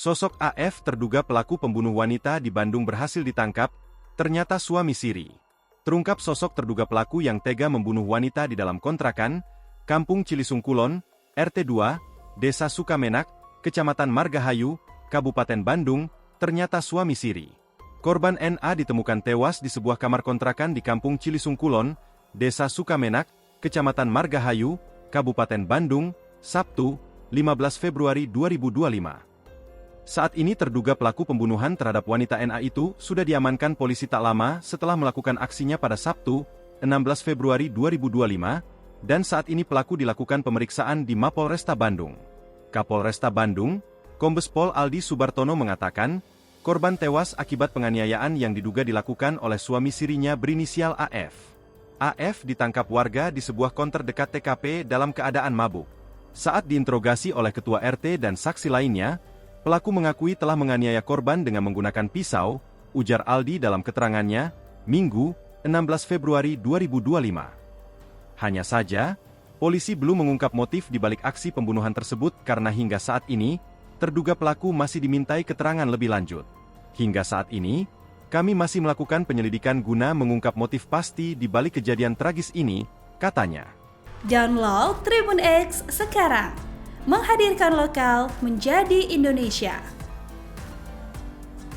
Sosok AF terduga pelaku pembunuh wanita di Bandung berhasil ditangkap, ternyata suami siri. Terungkap sosok terduga pelaku yang tega membunuh wanita di dalam kontrakan, Kampung Cilisung Kulon, RT 2, Desa Sukamenak, Kecamatan Margahayu, Kabupaten Bandung, ternyata suami siri. Korban NA ditemukan tewas di sebuah kamar kontrakan di Kampung Cilisung Kulon, Desa Sukamenak, Kecamatan Margahayu, Kabupaten Bandung, Sabtu, 15 Februari 2025. Saat ini terduga pelaku pembunuhan terhadap wanita NA itu sudah diamankan polisi tak lama setelah melakukan aksinya pada Sabtu, 16 Februari 2025, dan saat ini pelaku dilakukan pemeriksaan di Mapolresta Bandung. Kapolresta Bandung, Kombes Pol Aldi Subartono mengatakan, korban tewas akibat penganiayaan yang diduga dilakukan oleh suami sirinya berinisial AF. AF ditangkap warga di sebuah konter dekat TKP dalam keadaan mabuk. Saat diinterogasi oleh ketua RT dan saksi lainnya, pelaku mengakui telah menganiaya korban dengan menggunakan pisau, ujar Aldi dalam keterangannya, Minggu, 16 Februari 2025. Hanya saja, polisi belum mengungkap motif di balik aksi pembunuhan tersebut karena hingga saat ini, terduga pelaku masih dimintai keterangan lebih lanjut. Hingga saat ini, kami masih melakukan penyelidikan guna mengungkap motif pasti di balik kejadian tragis ini, katanya. Download Tribun X sekarang, menghadirkan lokal menjadi Indonesia.